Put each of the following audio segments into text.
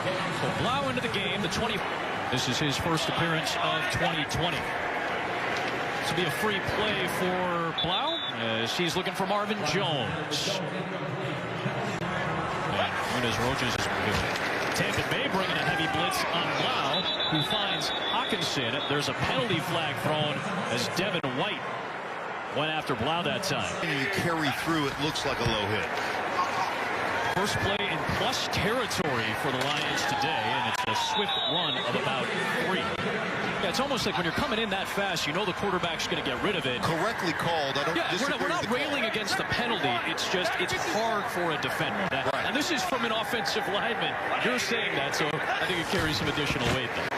So Blau into the game, the 20. This is his first appearance of 2020. This will be a free play for Blau as he's looking for Marvin Jones. And Funes Rojas is good. Tampa Bay bringing a heavy blitz on Blau, who finds Hawkinson. There's a penalty flag thrown as Devin White went after Blau that time. And you carry through, it looks like a low hit. First play in plus territory for the Lions today, and it's a swift run of about 3. Yeah, it's almost like when you're coming in that fast, you know the quarterback's going to get rid of it. Correctly called. I don't disagree. We're not railing against the penalty. It's just, it's hard for a defender. Right. And this is from an offensive lineman. You're saying that, so I think it carries some additional weight there.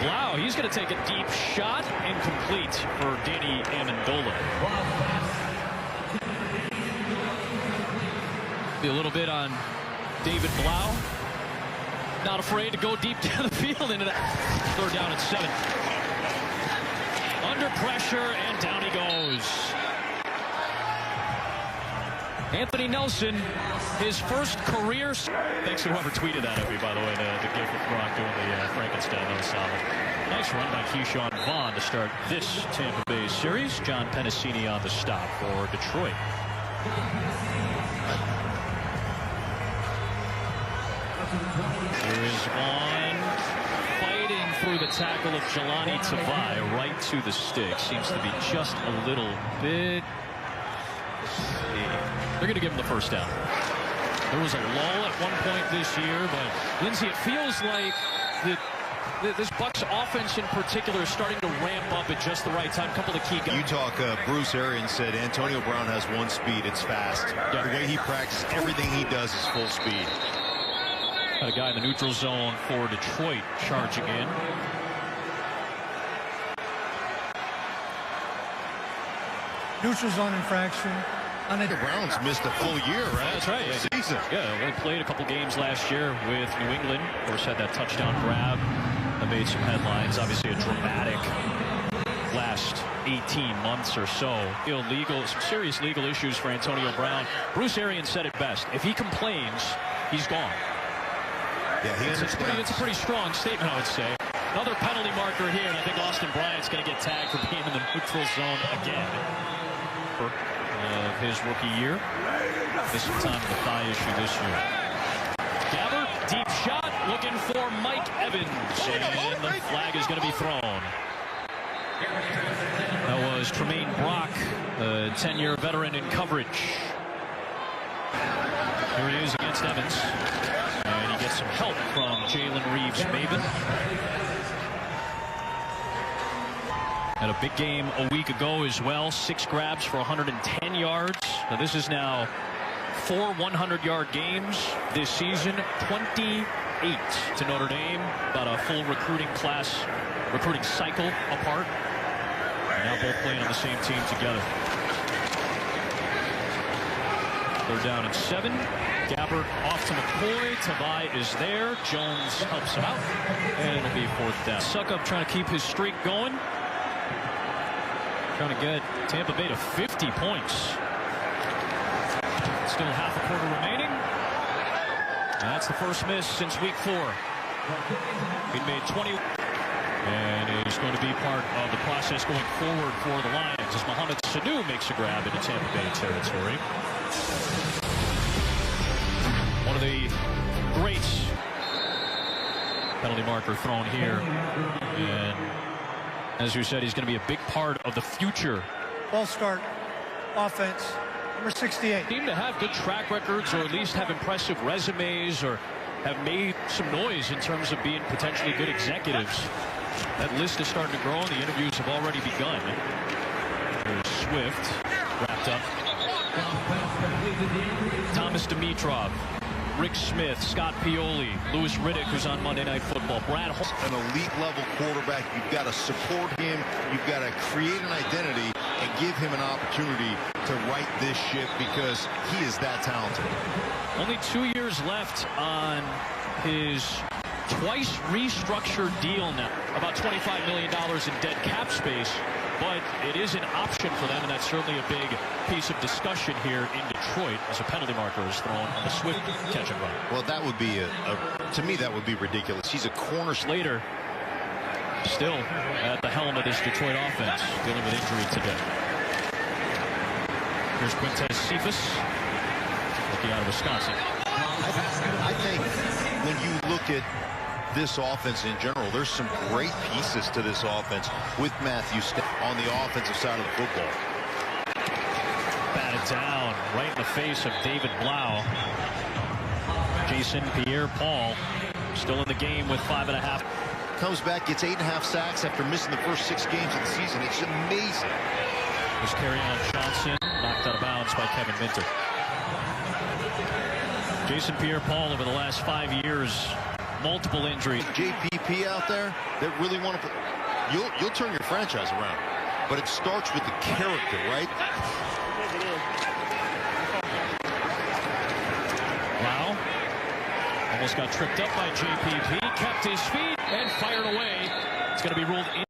Blau, he's going to take a deep shot, incomplete for Danny Amendola. Be a little bit on David Blau. Not afraid to go deep down the field into that. 3rd down and 7. Under pressure, and down he goes. Anthony Nelson, his first career. Thanks to whoever tweeted that at me, by the way, the gift of Gronk doing the Frankenstein. That was solid. Nice run by Keyshawn Vaughn to start this Tampa Bay series. John Pennicini on the stop for Detroit. Here is Vaughn fighting through the tackle of Jelani Tavai right to the stick. Seems to be just a little bit. They're going to give him the first down. There was a lull at one point this year, but Lindsay, it feels like this Bucs offense in particular is starting to ramp up at just the right time. A couple of key guys. You talk, Bruce Arians said Antonio Brown has one speed, it's fast. Yeah. The way he practices, everything he does is full speed. Got a guy in the neutral zone for Detroit charging in. Neutral zone infraction. The Browns missed a full year, right? That's right. Yeah. Season. Yeah, they played a couple games last year with New England. Of course, had that touchdown grab that made some headlines. Obviously, a dramatic last 18 months or so. Illegal, some serious legal issues for Antonio Brown. Bruce Arians said it best. If he complains, he's gone. Yeah, it's a pretty strong statement, I would say. Another penalty marker here, and I think Austin Bryant's going to get tagged for being in the neutral zone again. Of his rookie year. This is time of the thigh issue this year. Gabbert, deep shot, looking for Mike Evans, and the flag is going to be thrown. That was Tremaine Brock, a 10-year veteran in coverage. Here he is against Evans, and he gets some help from Jalen Reeves-Maybin. Had a big game a week ago as well. 6 grabs for 110 yards. Now this is now 4 100-yard games this season. 28 to Notre Dame. About a full recruiting cycle apart. And now both playing on the same team together. 3rd down and 7. Gabbert off to McCoy. Tavai is there. Jones helps him out. And it'll be 4th down. Suckup trying to keep his streak going. Trying to get Tampa Bay to 50 points. Still half a quarter remaining. And that's the first miss since week 4. He made 20. And he's going to be part of the process going forward for the Lions as Mohamed Sanu makes a grab into Tampa Bay territory. One of the greats. Penalty marker thrown here. And as you said, he's going to be a big part of the future. Ball start. Offense. Number 68. Seem to have good track records, or at least have impressive resumes, or have made some noise in terms of being potentially good executives. That list is starting to grow, and the interviews have already begun. Here's Swift, wrapped up. Thomas Dimitrov, Rick Smith, Scott Pioli, Louis Riddick, who's on Monday Night Football, Brad Holmes. An elite-level quarterback, you've got to support him, you've got to create an identity and give him an opportunity to right this ship because he is that talented. Only 2 years left on his twice restructured deal now. About $25 million in dead cap space. but it is an option for them, and that's certainly a big piece of discussion here in Detroit as a penalty marker is thrown on the Swift catch and run. Well, that would be to me, that would be ridiculous. He's a corner. Slater still at the helm of this Detroit offense, dealing with injury today. Here's Quintez Cephas, looking out of Wisconsin. I think when you look at this offense in general, there's some great pieces to this offense with Matthew on the offensive side of the football. Batted down right in the face of David Blau. Jason Pierre-Paul still in the game with 5.5. Comes back, gets 8.5 sacks after missing the first 6 games of the season. It's amazing. There's Kerryon Johnson, knocked out of bounds by Kevin Minter. Jason Pierre-Paul over the last 5 years, multiple injuries. JPP out there that really want to put, you'll turn your franchise around, but it starts with the character, right? Wow. Almost got tripped up by JPP, kept his feet and fired away. It's going to be ruled in.